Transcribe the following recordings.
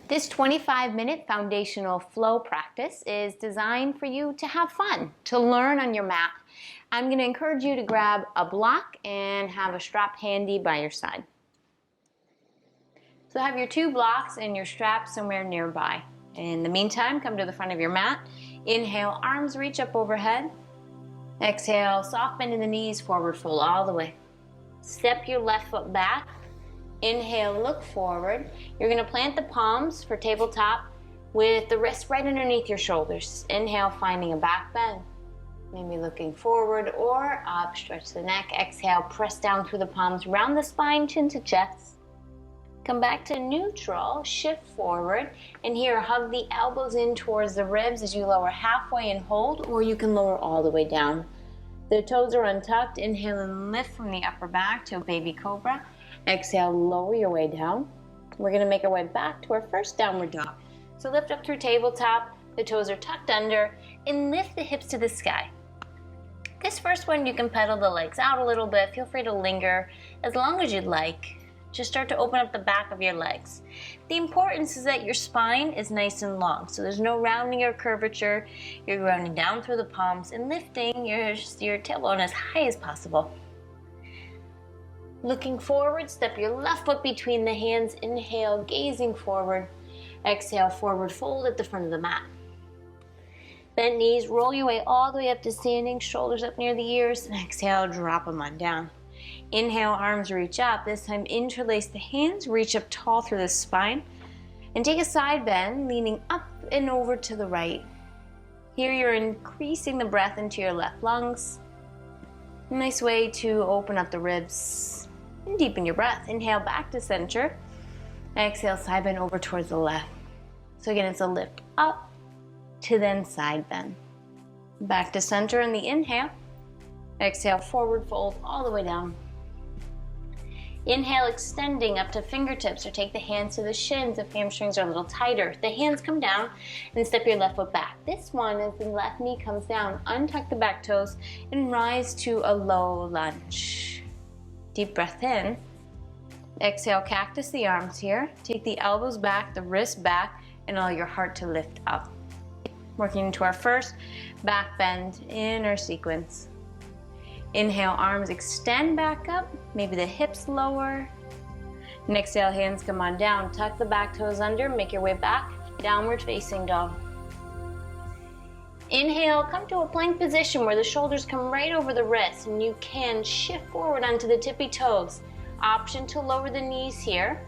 This 25-minute foundational flow practice is designed for you to have fun, to learn on your mat. I'm going to encourage you to grab a block and have a strap handy by your side. So have your 2 blocks and your strap somewhere nearby. In the meantime, come to the front of your mat. Inhale, arms reach up overhead. Exhale, soft bend in the knees, forward fold all the way. Step your left foot back. Inhale, look forward. You're going to plant the palms for tabletop with the wrist right underneath your shoulders. Inhale, finding a back bend. Maybe looking forward or up, stretch the neck. Exhale, press down through the palms, round the spine, chin to chest. Come back to neutral, shift forward, and here hug the elbows in towards the ribs as you lower halfway and hold, or you can lower all the way down. The toes are untucked. Inhale and lift from the upper back to a baby cobra. Exhale, lower your way down. We're going to make our way back to our first downward dog. So lift up through tabletop, the toes are tucked under, and lift the hips to the sky. This first one, you can pedal the legs out a little bit. Feel free to linger as long as you'd like. Just start to open up the back of your legs. The importance is that your spine is nice and long, so there's no rounding or curvature. You're grounding down through the palms and lifting your tailbone as high as possible. Looking forward, step your left foot between the hands. Inhale, gazing forward. Exhale, forward fold at the front of the mat. Bend knees, roll your way all the way up to standing, shoulders up near the ears, and exhale, drop them on down. Inhale, arms reach up. This time, interlace the hands, reach up tall through the spine, and take a side bend, leaning up and over to the right. Here, you're increasing the breath into your left lungs. Nice way to open up the ribs and deepen your breath. Inhale, back to center. Exhale, side bend over towards the left. So again, it's a lift up to then side bend. Back to center in the inhale. Exhale, forward fold all the way down. Inhale, extending up to fingertips, or take the hands to the shins if hamstrings are a little tighter. The hands come down and step your left foot back. This one, as the left knee comes down, untuck the back toes and rise to a low lunge. Deep breath in. Exhale, cactus the arms here. Take the elbows back, the wrists back, and allow your heart to lift up. Working into our first back bend in our sequence. Inhale, arms extend back up, maybe the hips lower. And exhale, hands come on down. Tuck the back toes under, make your way back, downward facing dog. Inhale, come to a plank position where the shoulders come right over the wrists, and you can shift forward onto the tippy toes. Option to lower the knees here,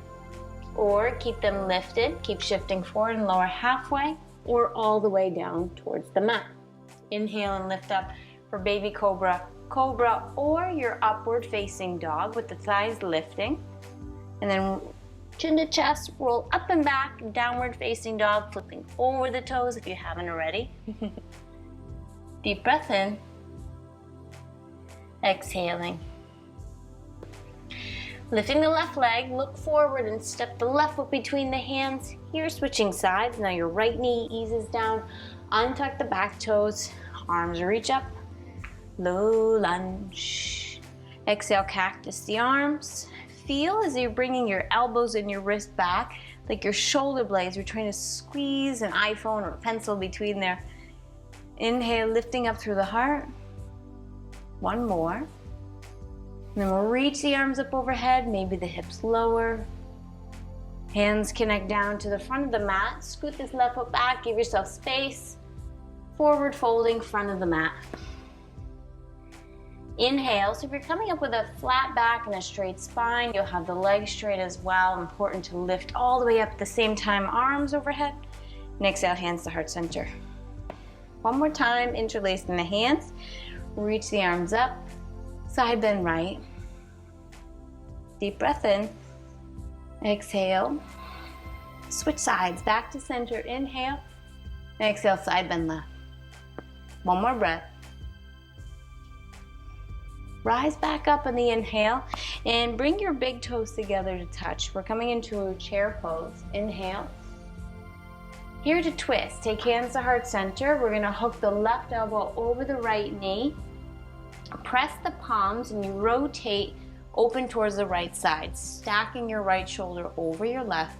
or keep them lifted. Keep shifting forward and lower halfway, or all the way down towards the mat. Inhale and lift up for baby cobra, cobra, or your upward facing dog with the thighs lifting. And then chin to chest, roll up and back, downward facing dog, flipping over the toes if you haven't already. Deep breath in. Exhaling. Lifting the left leg, look forward and step the left foot between the hands. Here, switching sides. Now your right knee eases down. Untuck the back toes. Arms reach up. Low lunge. Exhale, cactus the arms. Feel as you're bringing your elbows and your wrist back, like your shoulder blades. You're trying to squeeze an iPhone or a pencil between there. Inhale, lifting up through the heart. One more. And then we'll reach the arms up overhead, maybe the hips lower. Hands connect down to the front of the mat. Scoot this left foot back, give yourself space. Forward folding, front of the mat. Inhale, so if you're coming up with a flat back and a straight spine, you'll have the legs straight as well. Important to lift all the way up at the same time, arms overhead. And exhale, hands to heart center. One more time, interlacing the hands. Reach the arms up, side bend right. Deep breath in. Exhale. Switch sides, back to center, inhale. Exhale, side bend left. One more breath. Rise back up on the inhale and bring your big toes together to touch. We're coming into a chair pose. Inhale. Here to twist. Take hands to heart center. We're going to hook the left elbow over the right knee. Press the palms and you rotate open towards the right side, stacking your right shoulder over your left.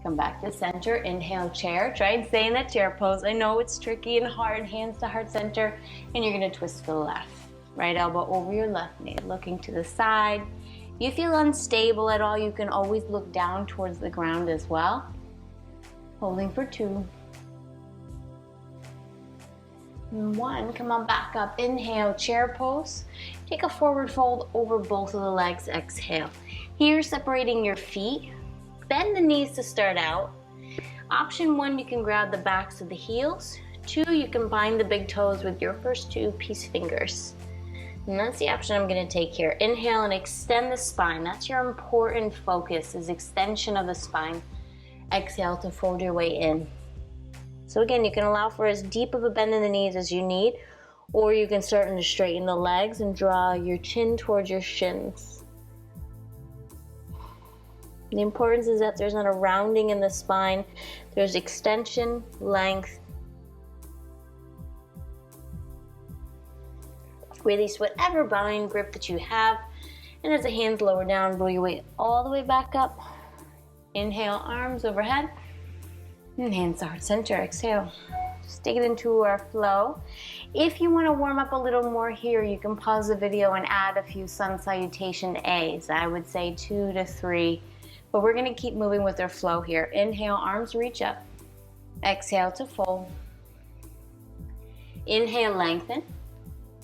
Come back to center, inhale, chair. Try and stay in that chair pose. I know it's tricky and hard, hands to heart center, and you're gonna twist to the left. Right elbow over your left knee, looking to the side. If you feel unstable at all, you can always look down towards the ground as well. Holding for 2. And 1, come on back up. Inhale, chair pose. Take a forward fold over both of the legs, exhale. Here, separating your feet. Bend the knees to start out. Option 1, you can grab the backs of the heels. 2, you can bind the big toes with your first 2 peace fingers. And that's the option I'm gonna take here. Inhale and extend the spine. That's your important focus, is extension of the spine. Exhale to fold your way in. So again, you can allow for as deep of a bend in the knees as you need, or you can start to straighten the legs and draw your chin towards your shins. The importance is that there's not a rounding in the spine. There's extension, length. Release whatever bind grip that you have. And as the hands lower down, roll your weight all the way back up. Inhale, arms overhead. And hands to heart center, exhale. Just take it into our flow. If you want to warm up a little more here, you can pause the video and add a few sun salutation A's. I would say 2 to 3. But we're gonna keep moving with our flow here. Inhale, arms reach up. Exhale to fold. Inhale, lengthen.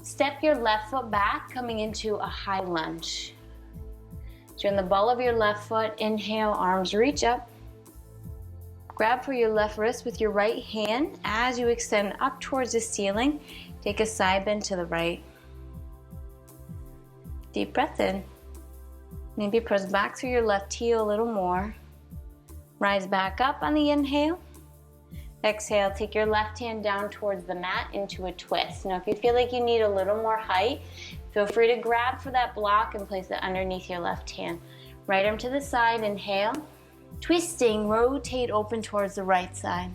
Step your left foot back, coming into a high lunge. Turn the ball of your left foot. Inhale, arms reach up. Grab for your left wrist with your right hand. As you extend up towards the ceiling, take a side bend to the right. Deep breath in. Maybe press back through your left heel a little more. Rise back up on the inhale. Exhale, take your left hand down towards the mat into a twist. Now, if you feel like you need a little more height, feel free to grab for that block and place it underneath your left hand. Right arm to the side, inhale. Twisting, rotate open towards the right side.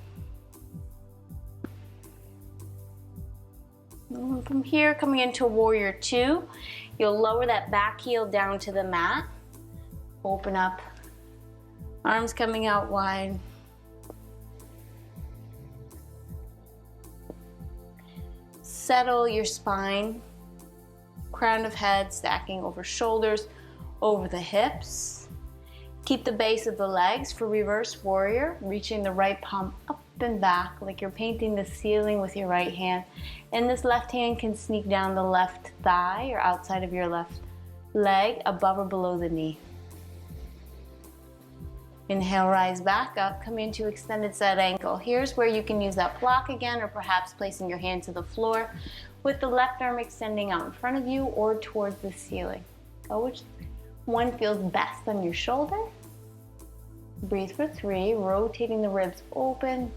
And from here, coming into warrior 2, you'll lower that back heel down to the mat. Open up, arms coming out wide. Settle your spine, crown of head stacking over shoulders, over the hips. Keep the base of the legs for reverse warrior, reaching the right palm up and back like you're painting the ceiling with your right hand. And this left hand can sneak down the left thigh or outside of your left leg, above or below the knee. Inhale, rise back up, come into extended side ankle. Here's where you can use that block again, or perhaps placing your hand to the floor with the left arm extending out in front of you or towards the ceiling. Go which one feels best on your shoulder. Breathe for 3, rotating the ribs open.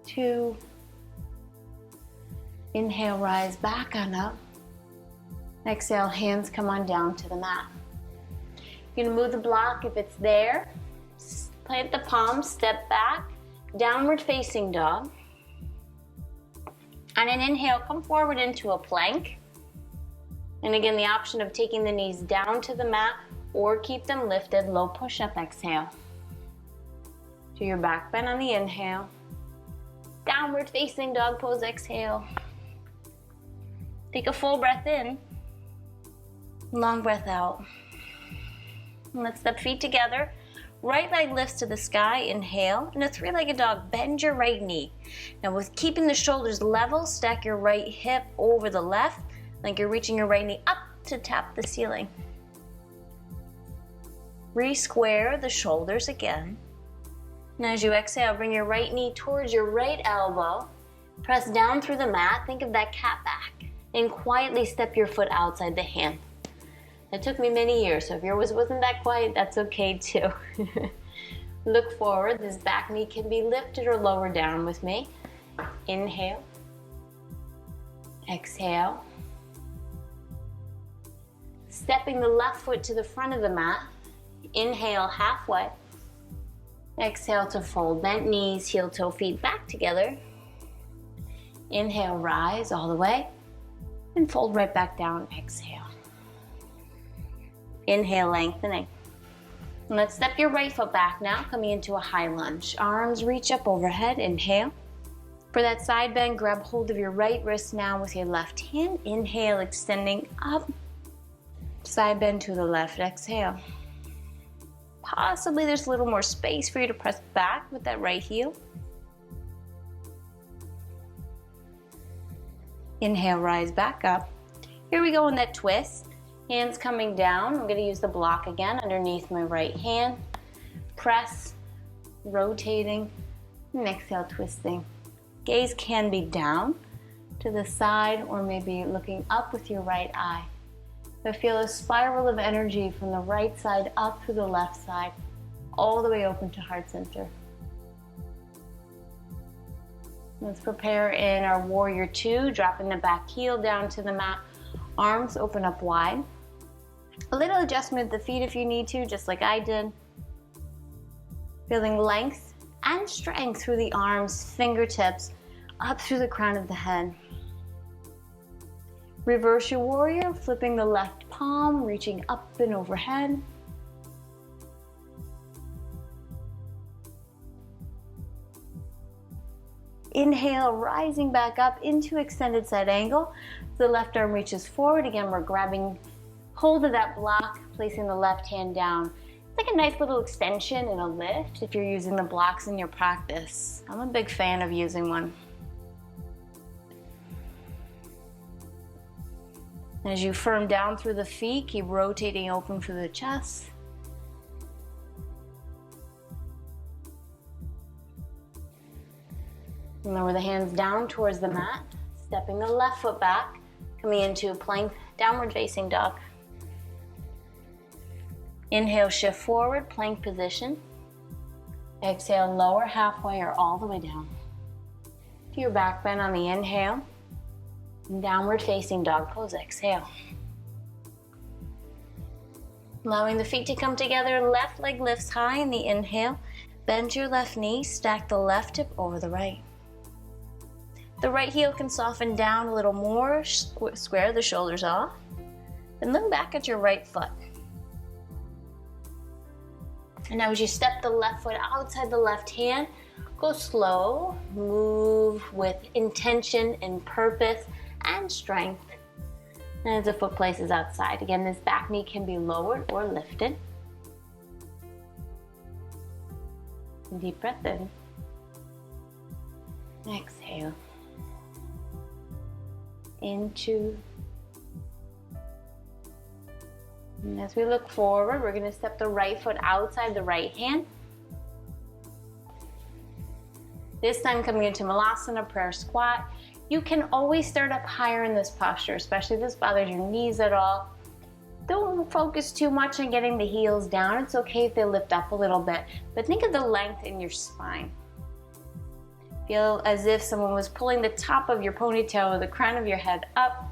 2. Inhale, rise back on up. Exhale, hands come on down to the mat. You're gonna move the block if it's there. Plant the palms, step back, downward facing dog. On an inhale, come forward into a plank. And again, the option of taking the knees down to the mat or keep them lifted, low push-up, exhale. Do your back bend on the inhale. Downward facing dog pose, exhale. Take a full breath in. Long breath out. Let's step feet together. Right leg lifts to the sky, inhale. In a 3-legged dog, bend your right knee. Now with keeping the shoulders level, stack your right hip over the left, like you're reaching your right knee up to tap the ceiling. Re-square the shoulders again. And as you exhale, bring your right knee towards your right elbow. Press down through the mat, think of that cat back. And quietly step your foot outside the hand. It took me many years, so if yours wasn't that quiet, that's okay too. Look forward, this back knee can be lifted or lowered down with me. Inhale. Exhale. Stepping the left foot to the front of the mat. Inhale, halfway. Exhale to fold, bent knees, heel toe feet back together. Inhale, rise all the way. And fold right back down, exhale. Inhale, lengthening. Let's step your right foot back now, coming into a high lunge. Arms reach up overhead, inhale. For that side bend, grab hold of your right wrist now with your left hand. Inhale, extending up. Side bend to the left, exhale. Possibly there's a little more space for you to press back with that right heel. Inhale, rise back up. Here we go in that twist. Hands coming down. I'm going to use the block again underneath my right hand. Press, rotating, and exhale, twisting. Gaze can be down to the side or maybe looking up with your right eye. But feel a spiral of energy from the right side up to the left side, all the way open to heart center. Let's prepare in our warrior two, dropping the back heel down to the mat. Arms open up wide. A little adjustment of the feet if you need to, just like I did. Feeling length and strength through the arms, fingertips, up through the crown of the head. Reverse your warrior, flipping the left palm, reaching up and overhead. Inhale, rising back up into extended side angle. The left arm reaches forward. Again, we're grabbing hold of that block, placing the left hand down. It's like a nice little extension and a lift if you're using the blocks in your practice. I'm a big fan of using one. As you firm down through the feet, keep rotating open through the chest. Lower the hands down towards the mat, stepping the left foot back, coming into a plank, downward facing dog. Inhale, shift forward, plank position. Exhale, lower halfway or all the way down. To your back bend on the inhale. Downward facing dog pose, exhale. Allowing the feet to come together, left leg lifts high in the inhale. Bend your left knee, stack the left hip over the right. The right heel can soften down a little more, square the shoulders off. Then look back at your right foot. And now as you step the left foot outside the left hand, go slow, move with intention and purpose and strength. And as the foot places outside, again, this back knee can be lowered or lifted. Deep breath in. Exhale. Into. And as we look forward, we're going to step the right foot outside the right hand. This time coming into Malasana, prayer squat. You can always start up higher in this posture, especially if this bothers your knees at all. Don't focus too much on getting the heels down. It's okay if they lift up a little bit, but think of the length in your spine. Feel as if someone was pulling the top of your ponytail or the crown of your head up.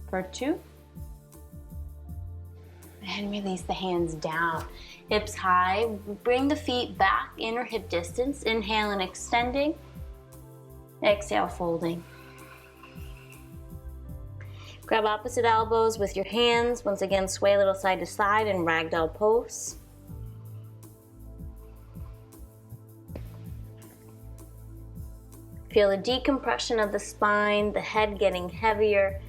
For 2. And release the hands down. Hips high. Bring the feet back, inner hip distance. Inhale and extending. Exhale, folding. Grab opposite elbows with your hands. Once again, sway a little side to side in ragdoll pose. Feel a decompression of the spine, the head getting heavier,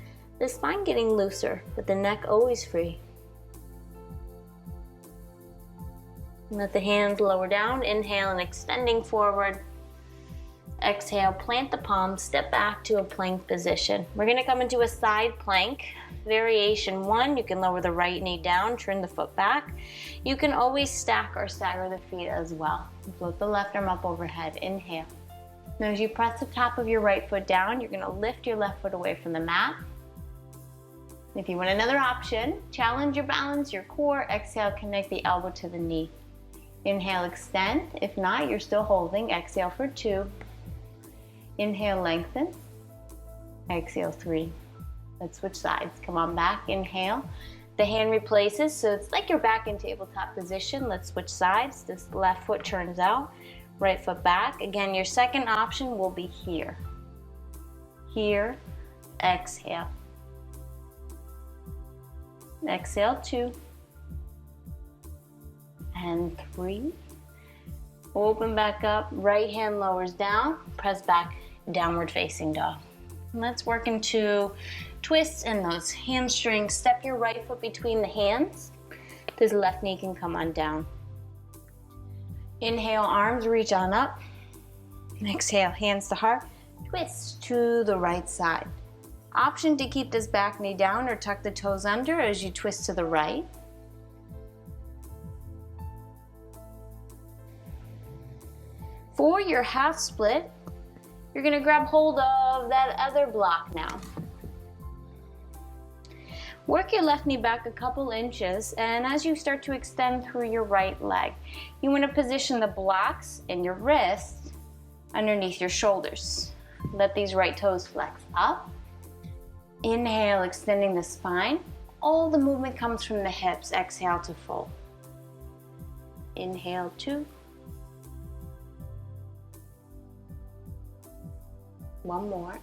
the spine getting looser, but the neck always free. Let the hands lower down. Inhale and extending forward. Exhale, plant the palms, step back to a plank position. We're gonna come into a side plank. Variation 1, you can lower the right knee down, turn the foot back. You can always stack or stagger the feet as well. Float the left arm up overhead, inhale. Now as you press the top of your right foot down, you're gonna lift your left foot away from the mat. If you want another option, challenge your balance, your core. Exhale, connect the elbow to the knee. Inhale, extend. If not, you're still holding. Exhale for 2. Inhale, lengthen. Exhale, 3. Let's switch sides. Come on back, inhale. The hand replaces, so it's like you're back in tabletop position. Let's switch sides. This left foot turns out, right foot back. Again, your second option will be here. Here, exhale. Exhale, 2. and 3. Open back up, right hand lowers down, press back, downward facing dog. And let's work into twists in those hamstrings. Step your right foot between the hands. This left knee can come on down. Inhale, arms reach on up. And exhale, hands to heart. Twist to the right side. Option to keep this back knee down or tuck the toes under as you twist to the right. For your half split, you're gonna grab hold of that other block now. Work your left knee back a couple inches, and as you start to extend through your right leg, you wanna position the blocks in your wrists underneath your shoulders. Let these right toes flex up. Inhale, extending the spine. All the movement comes from the hips. Exhale to fold. Inhale, 2. 1 more.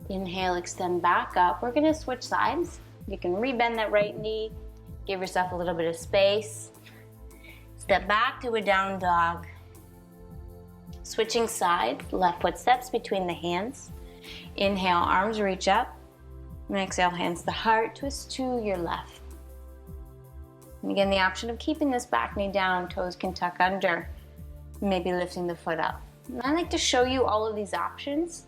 Inhale, extend back up. We're gonna switch sides. You can rebend that right knee. Give yourself a little bit of space. Step back to a down dog. Switching sides, left foot steps between the hands. Inhale, arms reach up. And exhale, hands to heart, twist to your left. And again, the option of keeping this back knee down, toes can tuck under, maybe lifting the foot up. And I like to show you all of these options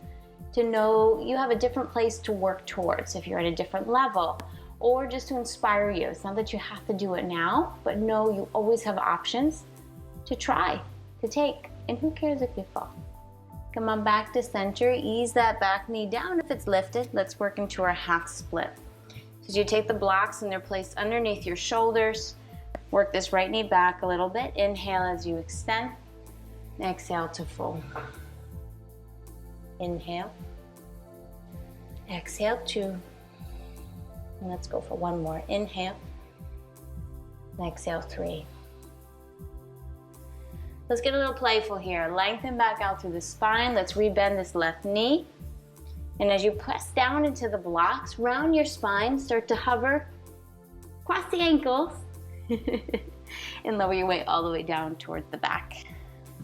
to know you have a different place to work towards if you're at a different level, or just to inspire you. It's not that you have to do it now, but know you always have options to try, to take, and who cares if you fall? Come on back to center, ease that back knee down if it's lifted. Let's work into our half split. So you take the blocks and they're placed underneath your shoulders. Work this right knee back a little bit. Inhale as you extend. Exhale to fold. Inhale. Exhale, 2. And let's go for 1 more. Inhale. Exhale, 3. Let's get a little playful here. Lengthen back out through the spine. Let's rebend this left knee. And as you press down into the blocks, round your spine, start to hover, cross the ankles, and lower your weight all the way down towards the back.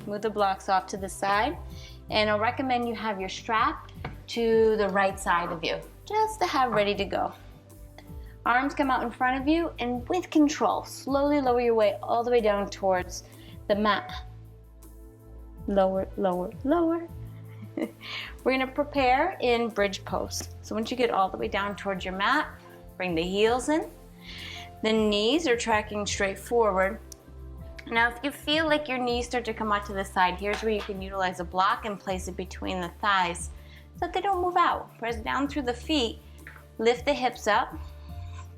Move the blocks off to the side, and I'll recommend you have your strap to the right side of you, just to have ready to go. Arms come out in front of you, and with control, slowly lower your weight all the way down towards the mat. Lower, lower, lower. We're gonna prepare in bridge pose. So once you get all the way down towards your mat, bring the heels in. The knees are tracking straight forward. Now, if you feel like your knees start to come out to the side, here's where you can utilize a block and place it between the thighs so that they don't move out. Press down through the feet, lift the hips up,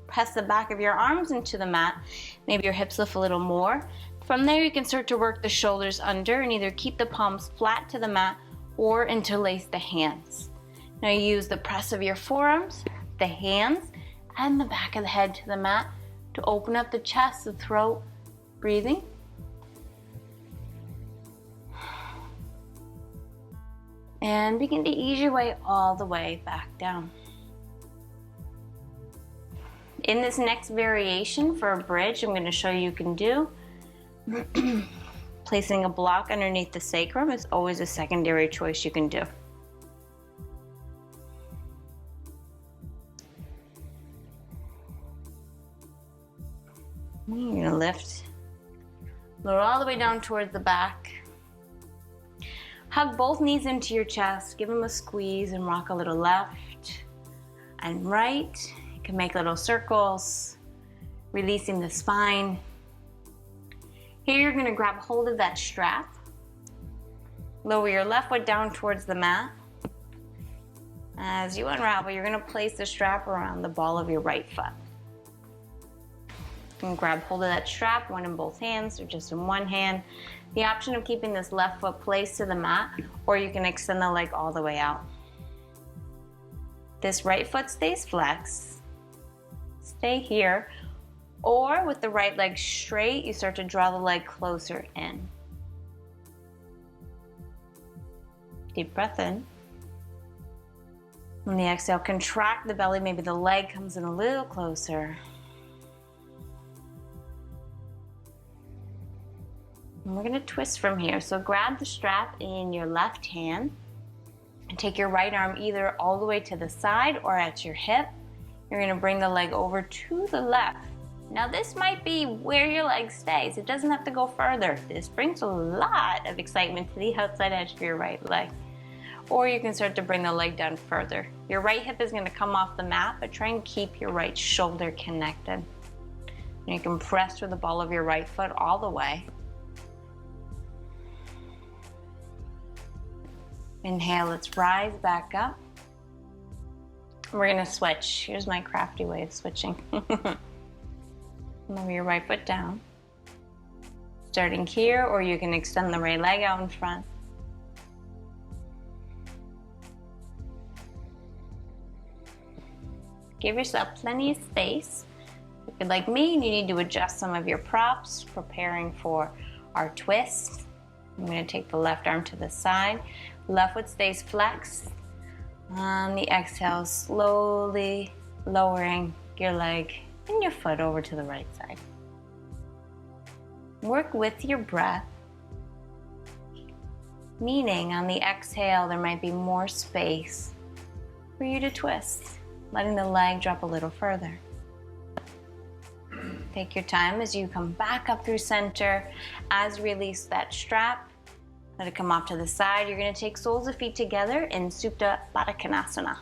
press the back of your arms into the mat. Maybe your hips lift a little more. From there, you can start to work the shoulders under and either keep the palms flat to the mat or interlace the hands. Now you use the press of your forearms, the hands, and the back of the head to the mat to open up the chest, the throat, breathing. And begin to ease your way all the way back down. In this next variation for a bridge, I'm going to show you can do placing a block underneath the sacrum is always a secondary choice you can do. You're going to lift, lower all the way down towards the back. Hug both knees into your chest, give them a squeeze and rock a little left and right. You can make little circles, releasing the spine. Here you're going to grab hold of that strap. Lower your left foot down towards the mat. As you unravel, you're going to place the strap around the ball of your right foot. You can grab hold of that strap, one in both hands or just in one hand. The option of keeping this left foot placed to the mat, or you can extend the leg all the way out. This right foot stays flexed. Stay here. Or with the right leg straight, you start to draw the leg closer in. Deep breath in. On the exhale, contract the belly, maybe the leg comes in a little closer. And we're gonna twist from here. So grab the strap in your left hand and take your right arm either all the way to the side or at your hip. You're gonna bring the leg over to the left. Now this might be where your leg stays. It doesn't have to go further. This brings a lot of excitement to the outside edge of your right leg. Or you can start to bring the leg down further. Your right hip is gonna come off the mat, but try and keep your right shoulder connected. And you can press with the ball of your right foot all the way. Inhale, let's rise back up. We're gonna switch. Here's my crafty way of switching. Lower your right foot down. Starting here, or you can extend the right leg out in front. Give yourself plenty of space. If you're like me and you need to adjust some of your props, preparing for our twist. I'm gonna take the left arm to the side. Left foot stays flexed. On the exhale, slowly lowering your leg and your foot over to the right side. Work with your breath, meaning on the exhale, there might be more space for you to twist, letting the leg drop a little further. Take your time as you come back up through center. As you release that strap, let it come off to the side. You're gonna take soles of feet together in Supta Baddha Konasana.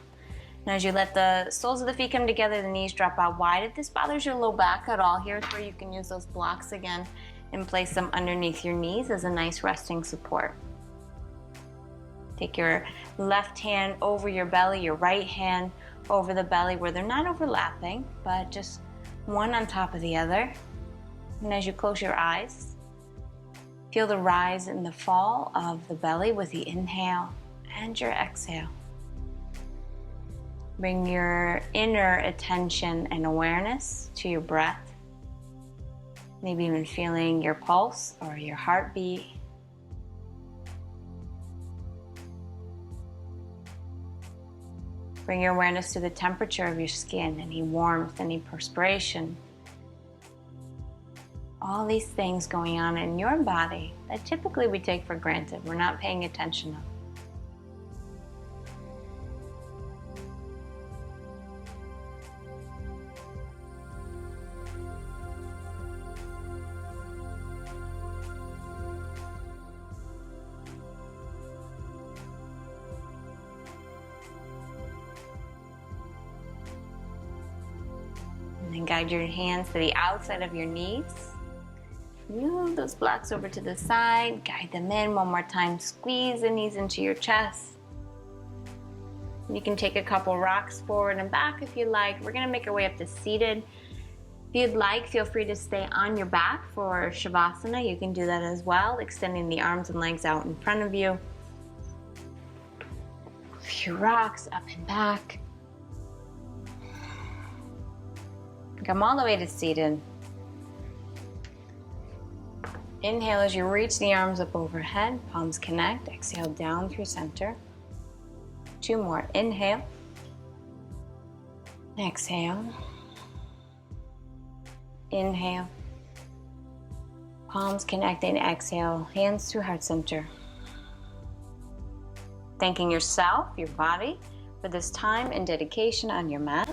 Now as you let the soles of the feet come together, the knees drop out wide. If this bothers your low back at all, here's where you can use those blocks again and place them underneath your knees as a nice resting support. Take your left hand over your belly, your right hand over the belly where they're not overlapping, but just one on top of the other. And as you close your eyes, feel the rise and the fall of the belly with the inhale and your exhale. Bring your inner attention and awareness to your breath. Maybe even feeling your pulse or your heartbeat. Bring your awareness to the temperature of your skin, any warmth, any perspiration. All these things going on in your body that typically we take for granted. We're not paying attention of. And then guide your hands to the outside of your knees. Move those blocks over to the side, guide them in one more time, squeeze the knees into your chest. You can take a couple rocks forward and back if you like. We're gonna make our way up to seated. If you'd like, feel free to stay on your back for Shavasana. You can do that as well, extending the arms and legs out in front of you. A few rocks up and back. Come all the way to seated. Inhale as you reach the arms up overhead, palms connect. Exhale down through center. 2 more. Inhale. Exhale. Inhale. Palms connecting. Exhale. Hands to heart center. Thanking yourself, your body, for this time and dedication on your mat.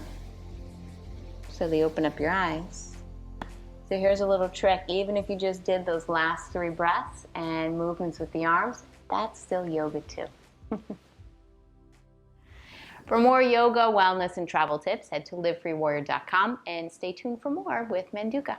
Slowly open up your eyes. So here's a little trick. Even if you just did those last 3 breaths and movements with the arms, that's still yoga too. For more yoga, wellness, and travel tips, head to livefreewarrior.com and stay tuned for more with Manduka.